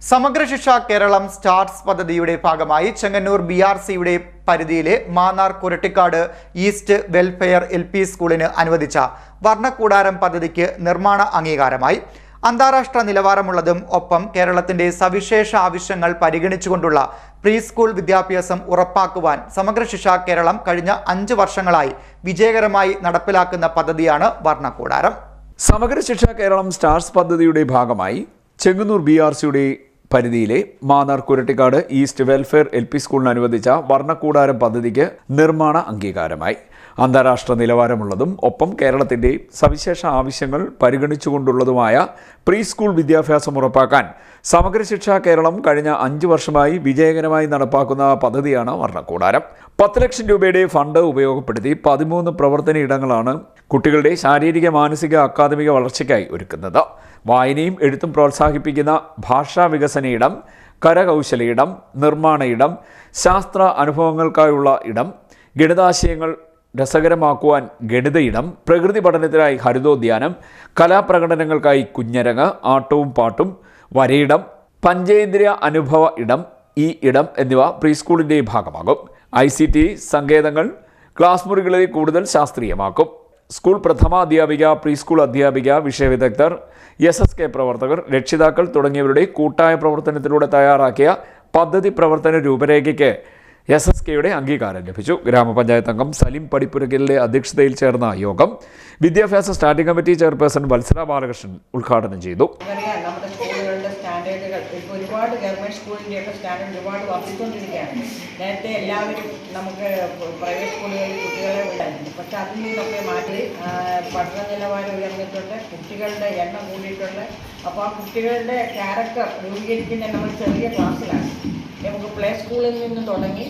സമഗ്ര ശിക്ഷ കേരളം സ്റ്റാർസ് പദ്ധതിയുടെ ഭാഗമായി ചെങ്ങന്നൂർ BRCയുടെ പരിധിയിലെ Mannar Kurattikkad east welfare LP സ്കൂളിന് അനുവദിച്ച വർണ്ണക്കൂടാരം പദ്ധതിക്ക് നിർമ്മാണ അംഗീകാരമായി. അന്താരാഷ്ട്ര നിലവാരമുള്ളതും ഒപ്പം കേരളത്തിന്റെ സവിശേഷ ആവശ്യങ്ങൾ പരിഗണിച്ചുകൊണ്ടുള്ള പ്രീ സ്കൂൾ വിദ്യാഭ്യാസം ഉറപ്പാക്കുവാൻ സമഗ്ര ശിക്ഷ കേരളം കഴിഞ്ഞ 5 വർഷങ്ങളായി വിജയകരമായി നടപ്പിലാക്കുന്ന പദ്ധതിയാണ് വർണ്ണക്കൂടാരം. സമഗ്ര ശിക്ഷ കേരളം സ്റ്റാർസ് പദ്ധതിയുടെ ഭാഗമായി ചെങ്ങന്നൂർ BRCയുടെ പരിധിയിലെ Mannar Kurattikkad east welfare LP സ്കൂളിന് അനുവദിച്ച വർണ്ണക്കൂടാരം പദ്ധതിക്ക് നിർമ്മാണ അംഗീകാരമായി. അന്താരാഷ്ട്ര നിലവാരമുള്ളതും ഒപ്പം കേരളത്തിൻ്റെ സവിശേഷ ആവശ്യങ്ങൾ പരിഗണിച്ചുകൊണ്ടുള്ളതുമായ പ്രീ സ്കൂൾ വിദ്യാഭ്യാസം ഉറപ്പാക്കാൻ സമഗ്ര ശിക്ഷ കേരളം കഴിഞ്ഞ 5 വർഷമായി വിജയകരമായി നടപ്പാക്കുന്ന പദ്ധതിയാണ് വർണ്ണക്കൂടാരം. 10 ലക്ഷം രൂപയുടെ ഫണ്ട് ഉപയോഗപ്പെടുത്തി 13 പ്രവർത്തന ഇടങ്ങളാണ് കുട്ടികളുടെ ശാരീരിക, മാനസിക, അക്കാദമിക വളർച്ചയ്ക്കായി ഒരുക്കുന്നത്. വായനയും എഴുത്തും പ്രോത്സാഹിപ്പിക്കുന്ന ഭാഷാ വികസന ഇടം, കരകൗശല ഇടം, നിർമ്മാണ ഇടം, ശാസ്ത്ര അനുഭവങ്ങൾക്കായുള്ള ഇടം, ഗണിതാശയങ്ങൾ രസകരമാക്കുവാൻ ഗണിത ഇടം, പ്രകൃതി പഠനത്തിനായി ഹരിതോദ്യാനം, കലാപ്രകടനങ്ങൾക്കായി കുഞ്ഞരങ്ങ്, ആട്ടവും പാട്ടും, വരയിടം, പഞ്ചേന്ദ്രിയ അനുഭവ ഇടം, ഈ ഇടം എന്നിവ പ്രീ സ്കൂളിൻ്റെ ഭാഗമാകും. ICT സങ്കേതങ്ങൾ ക്ലാസ് മുറികളെ കൂടുതൽ ശാസ്ത്രീയമാക്കും. സ്കൂൾ പ്രഥമാധ്യാപിക, പ്രീ സ്കൂൾ അധ്യാപിക, വിഷയവിദഗ്ധർ, SSK പ്രവർത്തകർ, രക്ഷിതാക്കൾ തുടങ്ങിയവരുടെ കൂട്ടായ പ്രവർത്തനത്തിലൂടെ തയ്യാറാക്കിയ പദ്ധതി പ്രവർത്തന രൂപരേഖയ്ക്ക് SSKയുടെ അംഗീകാരം ലഭിച്ചു. ഗ്രാമപഞ്ചായത്ത് അംഗം സലിം പടിപ്പുരക്കലിന്റെ അധ്യക്ഷതയിൽ ചേർന്ന യോഗം വിദ്യാഭ്യാസ standing committee chairperson Valsala Balakrishnan ഉദ്ഘാടനം ചെയ്തു. നമ്മുടെ സ്കൂളുകളുടെ സ്റ്റാൻഡേർഡുകൾ ഇപ്പോൾ ഒരുപാട് ഗവൺമെൻറ് സ്കൂളിൻ്റെയൊക്കെ സ്റ്റാൻഡേർഡ് ഒരുപാട് വർദ്ധിച്ചുകൊണ്ടിരിക്കുകയാണ്. നേരത്തെ എല്ലാവരും നമുക്ക് പ്രൈവറ്റ് സ്കൂളുകളിൽ കുട്ടികളെ വിടായിരുന്നു. പക്ഷെ അതിൽ നിന്നൊക്കെ മാറ്റി പഠന നിലവാരം ഉയർന്നിട്ടുണ്ട്, കുട്ടികളുടെ എണ്ണം കൂടിയിട്ടുണ്ട്. അപ്പോൾ ആ കുട്ടികളുടെ ക്യാരക്ടർ രൂപീകരിക്കുന്ന നമ്മൾ ചെറിയ ക്ലാസ്സിലാണ്. നമുക്ക് പ്ലേ സ്കൂളിൽ നിന്ന് തുടങ്ങി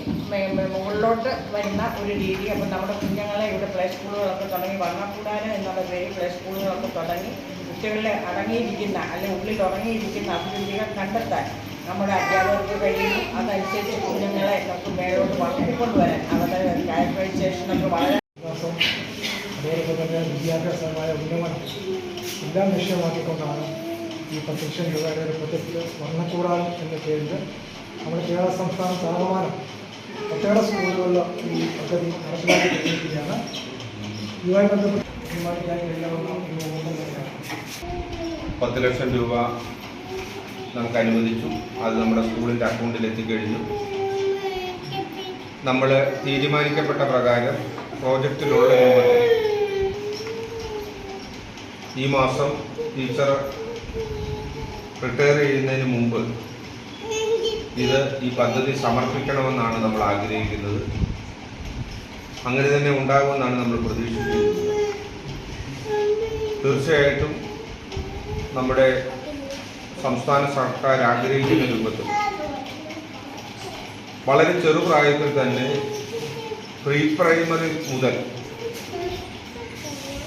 മുകളിലോട്ട് വരുന്ന ഒരു രീതി. അപ്പോൾ നമ്മുടെ കുഞ്ഞുങ്ങളെ ഇവിടെ പ്ലേ സ്കൂളുകളൊക്കെ തുടങ്ങി, വർണ്ണക്കൂടാരം എന്നുള്ള പേരിൽ പ്ലേ സ്കൂളുകളൊക്കെ തുടങ്ങി കുട്ടികളിൽ അടങ്ങിയിരിക്കുന്ന അല്ലെങ്കിൽ ഉള്ളിൽ ഉറങ്ങിയിരിക്കുന്ന അഭിരുചികൾ കണ്ടെത്താൻ നമ്മുടെ അധ്യാപകർക്ക് കഴിയുന്നു. അതനുസരിച്ച് കുഞ്ഞുങ്ങളെ നമുക്ക് മേലോട്ട് വളർത്തിക്കൊണ്ടുവരാൻ അവരുടെ ക്യാരക്ടറൈസേഷനൊക്കെ വളരെ അതോടൊപ്പം തന്നെ വിദ്യാഭ്യാസമായ ഉന്നമനം എല്ലാം ലക്ഷ്യമാക്കിക്കൊണ്ടാണ് ഈ 10 ലക്ഷം രൂപയുടെ ഒരു പ്രൊജക്റ്റ് വർണ്ണക്കൂടാരം എന്ന പേരിൽ നമ്മുടെ കേരള സംസ്ഥാന താപമാനം ഒട്ടേറെ സ്കൂളുകളിൽ ഈ പദ്ധതി നടപ്പിലാക്കിയിരിക്കുകയാണ്. ഇതുമായി ബന്ധപ്പെട്ട് തീരുമാനിക്കാൻ കഴിയാവുന്ന ഒരു തന്നെയാണ്. 10 ലക്ഷം രൂപ നമുക്ക് അനുവദിച്ചു. അത് നമ്മുടെ സ്കൂളിൻ്റെ അക്കൗണ്ടിൽ എത്തിക്കഴിഞ്ഞു. നമ്മൾ തീരുമാനിക്കപ്പെട്ട പ്രകാരം പ്രോജക്റ്റിലുള്ള രൂപത്തിൽ ഈ മാസം ടീച്ചർ റിട്ടയർ ചെയ്യുന്നതിന് മുമ്പ് ഈ പദ്ധതി സമർപ്പിക്കണമെന്നാണ് നമ്മൾ ആഗ്രഹിക്കുന്നത്. അങ്ങനെ തന്നെ ഉണ്ടാകുമെന്നാണ് നമ്മൾ പ്രതീക്ഷിക്കുന്നത്. തീർച്ചയായിട്ടും നമ്മുടെ സംസ്ഥാന സർക്കാർ ആഗ്രഹിക്കുന്ന രൂപത്തിൽ വളരെ ചെറുപ്രായത്തിൽ തന്നെ പ്രീ പ്രൈമറി മുതൽ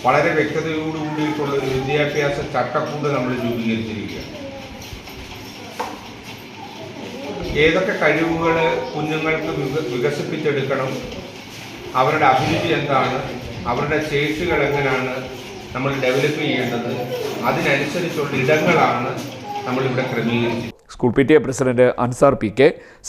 വളരെ വ്യക്തതയോടുകൂടിയിട്ടുള്ള ഒരു വിദ്യാഭ്യാസ ചട്ടക്കൂട് നമ്മൾ രൂപീകരിച്ചിരിക്കുകയാണ്. ഏതൊക്കെ കഴിവുകൾ കുഞ്ഞുങ്ങൾക്ക് വികസിപ്പിച്ചെടുക്കണം, അവരുടെ അഭിരുചി എന്താണ്, അവരുടെ ശേഷികൾ എങ്ങനെയാണ് നമ്മൾ ഡെവലപ്പ് ചെയ്യേണ്ടത്, അതിനനുസരിച്ചുള്ള ഇടങ്ങളാണ് നമ്മളിവിടെ ക്രമീകരിച്ചത്. School PTA president Ansar PK,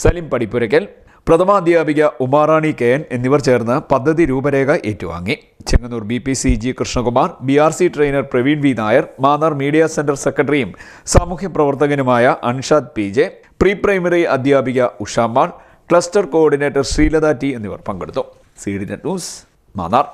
Salim Padippurakkal, പ്രഥമാധ്യാപിക ഉമാറാണി KN എന്നിവർ ചേർന്ന് പദ്ധതി രൂപരേഖ ഏറ്റുവാങ്ങി. Chengannur BPCG Krishnakumar, BRC trainer Praveen V Nair, Mannar media centre സെക്രട്ടറിയും സാമൂഹ്യ പ്രവർത്തകനുമായ അൻഷാദ് PJ, പ്രീ പ്രൈമറി അധ്യാപിക Ushamal, cluster coordinator Sreelatha T എന്നിവർ പങ്കെടുത്തു. CDNet news, Mannar.